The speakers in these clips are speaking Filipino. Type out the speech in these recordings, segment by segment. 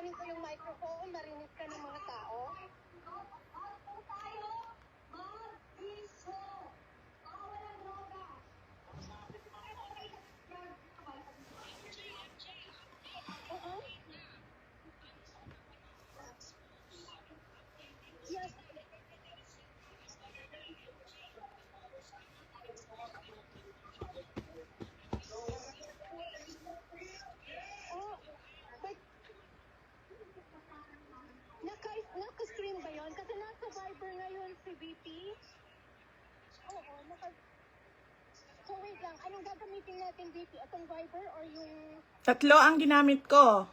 kunin ko yung microphone, marinig ka ng mga tao. Yes. Oh, but naka-stream ba yun? Kasi nasa Viber ngayon si VP. Oo, So wait lang, anong gagamitin natin VP? Itong Viber or yung... Tatlo ang ginamit ko.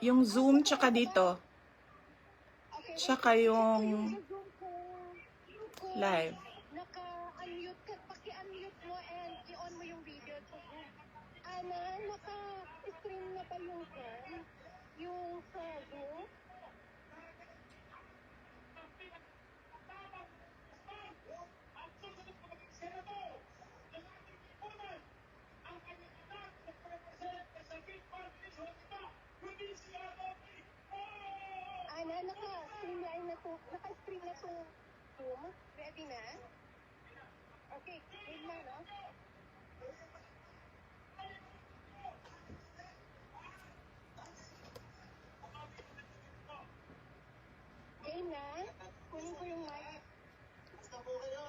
Yung Zoom tsaka dito. Okay, Tsaka yung kung live. naka-unmute ka, paki-unmute mo and i-on mo yung video sa Zoom. Ana, naka-stream na ba yung Zoom? Yung sa Zoom? Ana, naka-stream na to Zoom. Ready na? Okay, wait na, no? Game na? Kunin ko yung mic. Basta po kayo.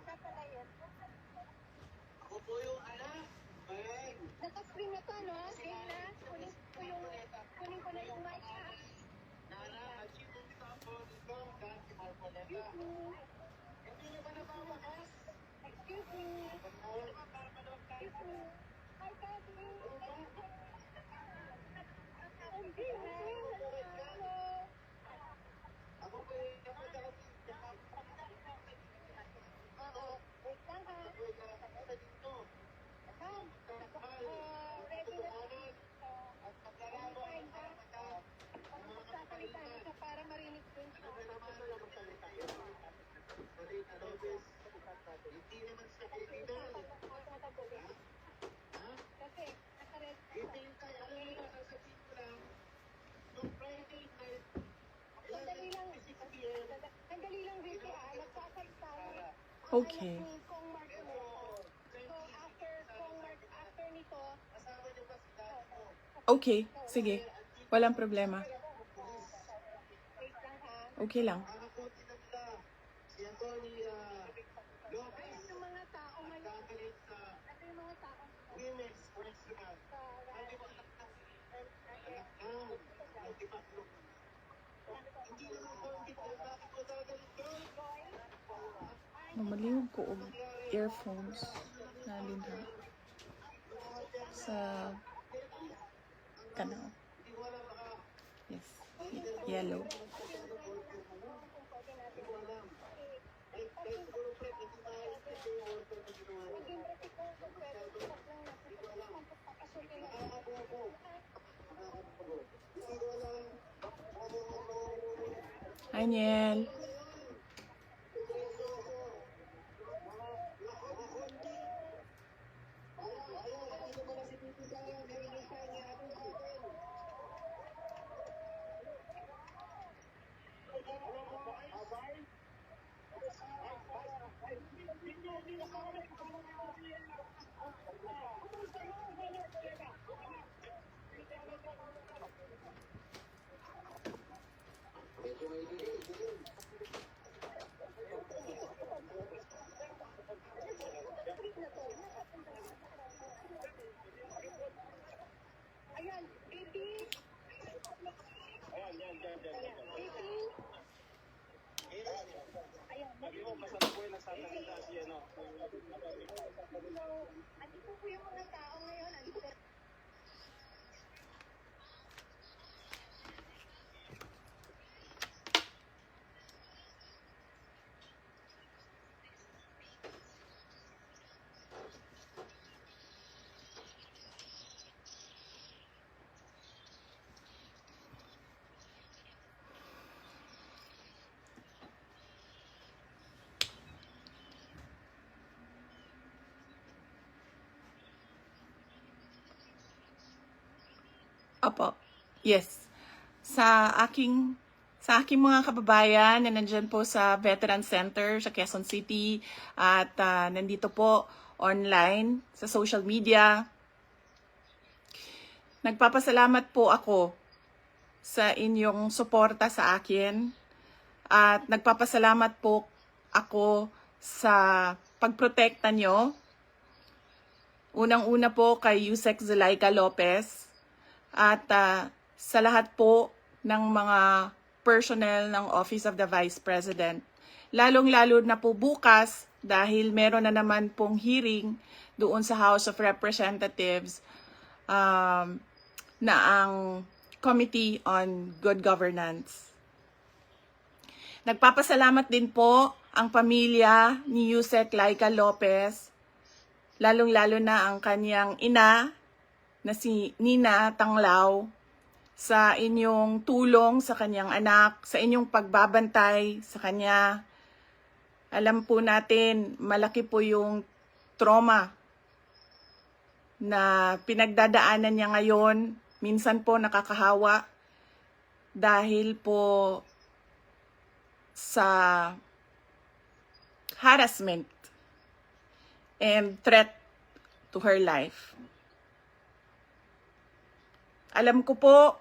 Sa pala yun. Ako po yung anak. Naka-stream na to, no? Game na? Kunin ko na yung mic, ha? Nana, achieve mo kita po dito. Excuse me. Hindi na ba nababakas? Excuse me. Excuse me. Hi, Daddy. Hindi na. Hello. Ako po yung oo. Wait lang, ha? Ready na. Fine, ha? Magsasalita na siya para marinig din siya. Hindi naman sa kaibigan. Kasi, nakared. Hindi kayo, alam mo na, sasabihin ko lang, nung Friday night, sandali lang, Vicky, nagsasalita. Okay. Kong Mark so, after nito, kasama niyo ba si Dad? Okay, sige. Walang problema. Wait lang, ha? Okay lang. Si Anthony Lopez. Yung mga tao ngayon. Ito yung mga tao. Women's National. Hindi naman kontit na bakit ko gagalit doon? Mamaliwag ko og earphones na linha sa kanal. Yes. Yellow. Hi, Niel. Ayan, baby. Baby. Ayan, Sabi mo, masarap po yung nagsasalita siya, no? andito po yung mga tao ngayon. Andito. Opo. Yes. Sa aking mga kababayan na nandyan po sa Veteran Center sa Quezon City at nandito po online sa social media. Nagpapasalamat po ako sa inyong suporta sa akin at nagpapasalamat po ako sa pagprotekta nyo. Unang-una po kay Yusek Zulaika Lopez at sa lahat po ng mga personnel ng Office of the Vice President. Lalong-lalo na po bukas dahil meron na naman pong hearing doon sa House of Representatives na ang Committee on Good Governance. Nagpapasalamat din po ang pamilya ni Yusek Laika Lopez, lalong-lalo na ang kanyang ina na si Nina Tanglao, sa inyong tulong sa kanyang anak, sa inyong pagbabantay sa kanya. Alam po natin, malaki po yung trauma na pinagdadaanan niya ngayon. Minsan po nakakahawa dahil po sa harassment and threat to her life. Alam ko po,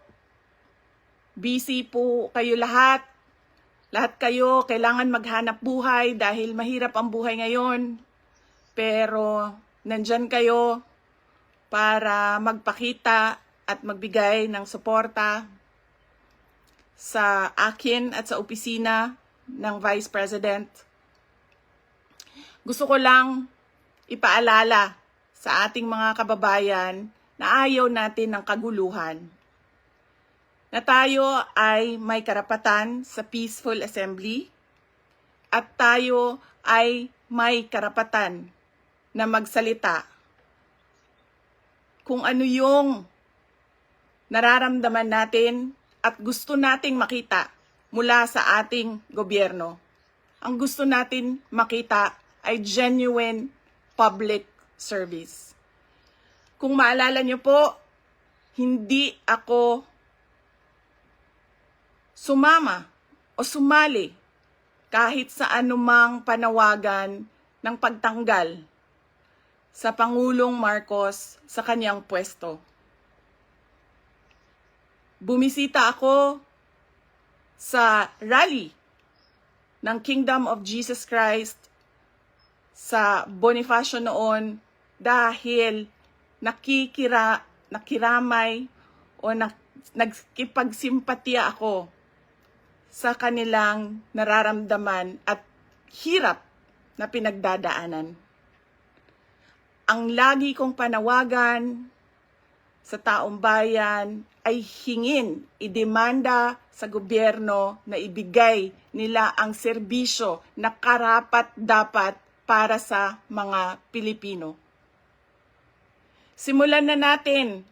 busy po kayo lahat. Lahat kayo kailangan maghanap buhay dahil mahirap ang buhay ngayon. Pero nandyan kayo para magpakita at magbigay ng suporta sa akin at sa opisina ng Vice President. Gusto ko lang ipaalala sa ating mga kababayan na ayaw natin ng kaguluhan, na tayo ay may karapatan sa peaceful assembly at tayo ay may karapatan na magsalita kung ano yung nararamdaman natin at gusto nating makita mula sa ating gobyerno. Ang gusto natin makita ay genuine public service. Kung maalala niyo po, hindi ako sumama o sumali kahit sa anumang panawagan ng pagtanggal sa Pangulong Marcos sa kanyang pwesto. Bumisita ako sa rally ng Kingdom of Jesus Christ sa Bonifacio noon dahil nakiramay o nagkipagsimpatiya ako sa kanilang nararamdaman at hirap na pinagdadaanan. Ang lagi kong panawagan sa taong bayan ay hingin, idemanda sa gobyerno na ibigay nila ang serbisyo na karapat-dapat para sa mga Pilipino. Simulan na natin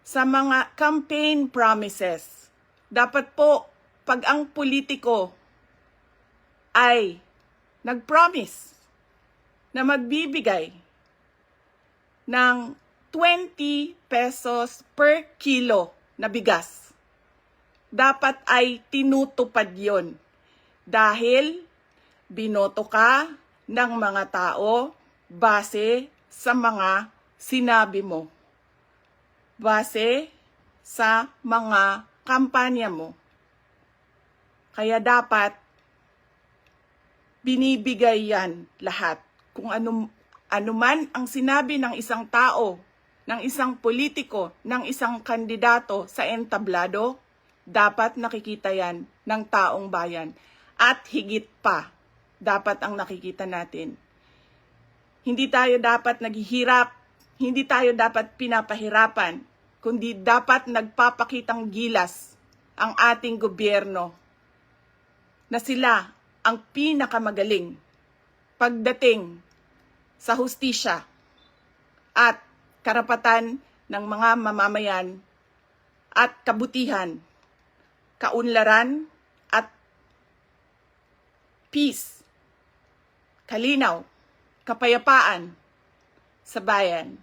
sa mga campaign promises. Dapat po, pag ang politiko ay nag-promise na magbibigay ng 20 pesos per kilo na bigas, dapat ay tinutupad yon dahil binoto ka ng mga tao base sa mga sinabi mo, base sa mga kampanya mo. Kaya dapat binibigay yan lahat. Kung ano man ang sinabi ng isang tao, ng isang politiko, ng isang kandidato sa entablado, dapat nakikita yan ng taong bayan. At higit pa, dapat ang nakikita natin. Hindi tayo dapat naghihirap, hindi tayo dapat pinapahirapan, kundi dapat nagpapakitang gilas ang ating gobyerno na sila ang pinakamagaling pagdating sa hustisya at karapatan ng mga mamamayan at kabutihan, kaunlaran at peace, kalinaw, kapayapaan sa bayan.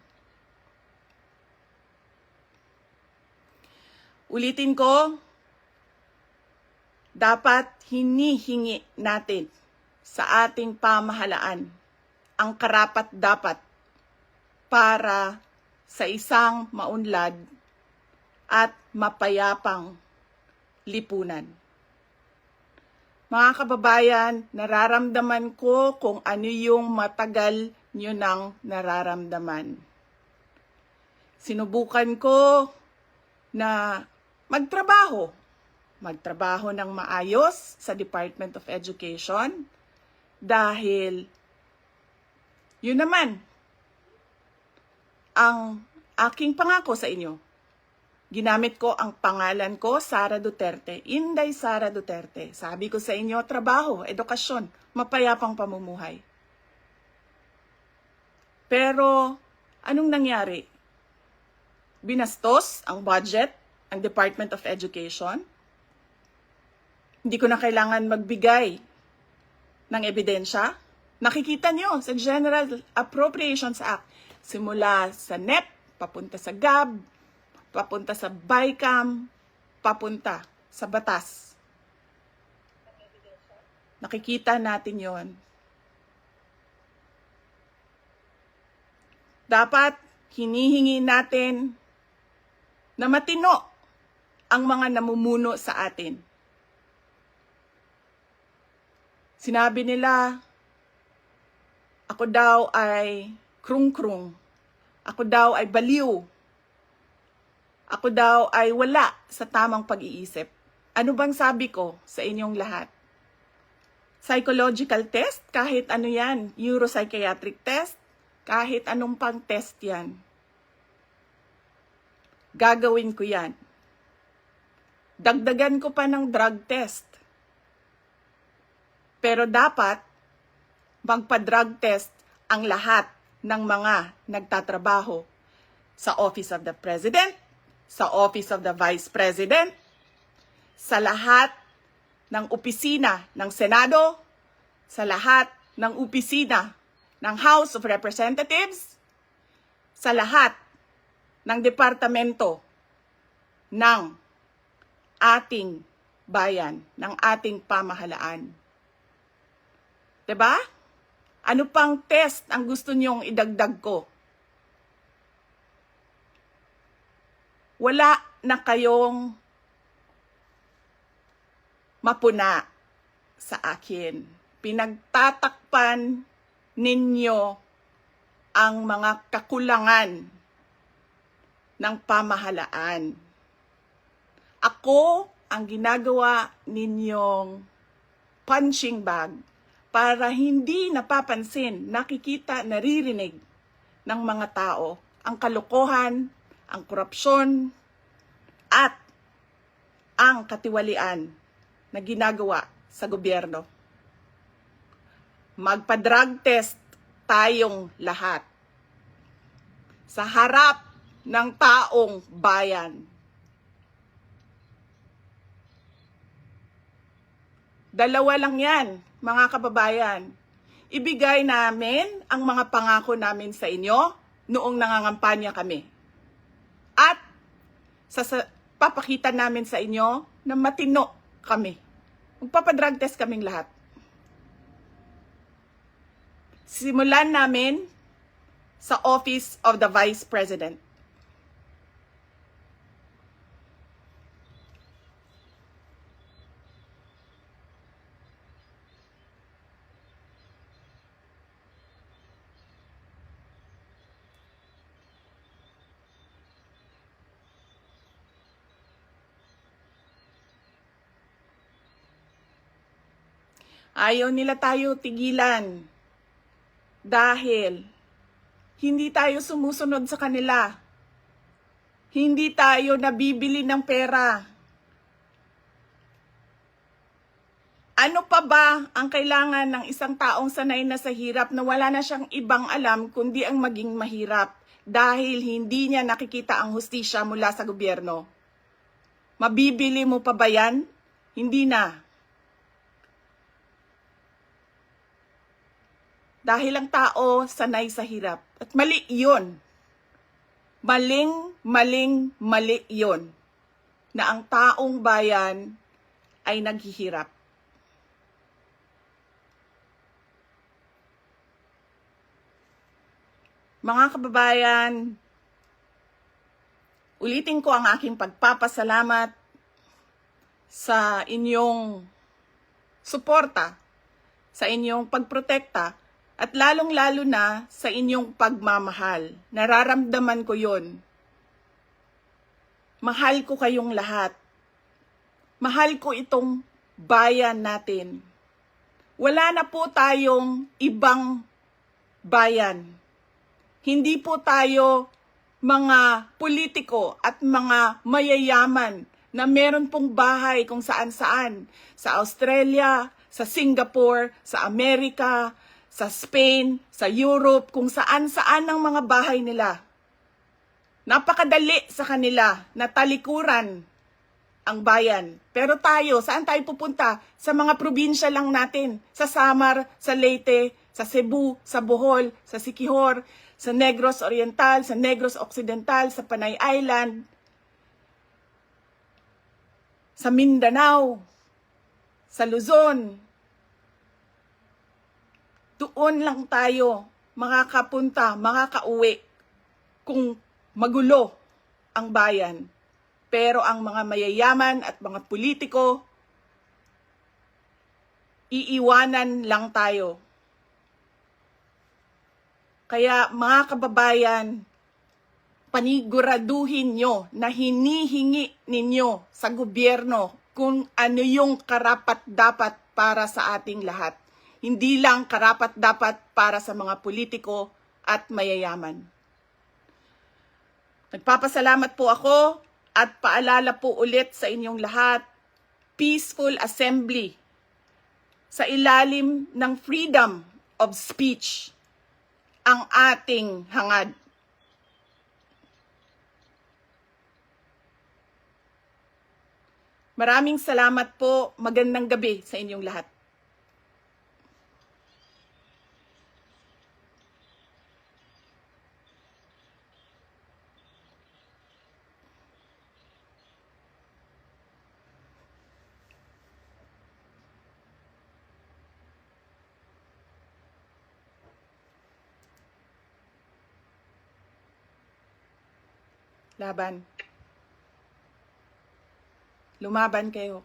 Ulitin ko, dapat hinihingi natin sa ating pamahalaan ang karapat-dapat para sa isang maunlad at mapayapang lipunan. Mga kababayan, nararamdaman ko kung ano yung matagal nyo nang nararamdaman. Sinubukan ko na magtrabaho ng maayos sa Department of Education dahil yun naman ang aking pangako sa inyo. Ginamit ko ang pangalan ko, Sara Duterte, Inday Sara Duterte. Sabi ko sa inyo, trabaho, edukasyon, mapayapang pamumuhay. Pero anong nangyari? Binastos ang budget, ang Department of Education. Hindi ko na kailangan magbigay ng ebidensya. Nakikita nyo sa General Appropriations Act, simula sa NEP, papunta sa GAB, papunta sa BICAM, papunta sa batas. Nakikita natin yon. Dapat hinihingi natin na matino ang mga namumuno sa atin. Sinabi nila, ako daw ay krung-krung. Ako daw ay baliw. Ako daw ay wala sa tamang pag-iisip. Ano bang sabi ko sa inyong lahat? Psychological test, kahit ano yan, neuropsychiatric test, kahit anong pang test yan. Gagawin ko yan. Dagdagan ko pa ng drug test. Pero dapat magpa-drug test ang lahat ng mga nagtatrabaho sa Office of the President, sa Office of the Vice President, sa lahat ng opisina ng Senado, sa lahat ng opisina ng House of Representatives, sa lahat ng departamento ng ating bayan, ng ating pamahalaan. 'Di ba? Ano pang test ang gusto niyong idagdag ko? Wala na kayong mapuna sa akin. Pinagtatakpan ninyo ang mga kakulangan ng pamahalaan. Ako ang ginagawa ninyong punching bag para hindi napapansin, nakikita, naririnig ng mga tao ang kalokohan, ang korupsyon, at ang katiwalian na ginagawa sa gobyerno. Magpa-drug test tayong lahat sa harap ng taong bayan. Dalawa lang yan, mga kababayan. Ibigay namin ang mga pangako namin sa inyo noong nangangampanya kami. At papakita namin sa inyo na matino kami. Magpapadrug test kaming lahat. Simulan namin sa Office of the Vice President. Ayaw nila tayo tigilan dahil hindi tayo sumusunod sa kanila. Hindi tayo nabibili ng pera. Ano pa ba ang kailangan ng isang taong sanay na sa hirap na wala na siyang ibang alam kundi ang maging mahirap dahil hindi niya nakikita ang hustisya mula sa gobyerno? Mabibili mo pa ba yan? Hindi na. Dahil ang tao sanay sa hirap. At mali yun. Mali yun na ang taong bayan ay naghihirap. Mga kababayan, ulitin ko ang aking pagpapasalamat sa inyong suporta, sa inyong pagprotekta, at lalong-lalo na sa inyong pagmamahal. Nararamdaman ko yon. Mahal ko kayong lahat. Mahal ko itong bayan natin. Wala na po tayong ibang bayan. Hindi po tayo mga politiko at mga mayayaman na meron pong bahay kung saan-saan. Sa Australia, sa Singapore, sa Amerika, sa Spain, sa Europe, kung saan-saan ang mga bahay nila. Napakadali sa kanila na talikuran ang bayan. Pero tayo, saan tayo pupunta? Sa mga probinsya lang natin. Sa Samar, sa Leyte, sa Cebu, sa Bohol, sa Siquijor, sa Negros Oriental, sa Negros Occidental, sa Panay Island, sa Mindanao, sa Luzon. Doon lang tayo makakapunta, makakauwi kung magulo ang bayan. Pero ang mga mayayaman at mga politiko, iiwanan lang tayo. Kaya mga kababayan, paniguraduhin nyo na hinihingi ninyo sa gobyerno kung ano yung karapat-dapat para sa ating lahat. Hindi lang karapat-dapat para sa mga politiko at mayayaman. Nagpapasalamat po ako at paalala po ulit sa inyong lahat, peaceful assembly sa ilalim ng freedom of speech ang ating hangad. Maraming salamat po. Magandang gabi sa inyong lahat. Laban. Lumaban kayo.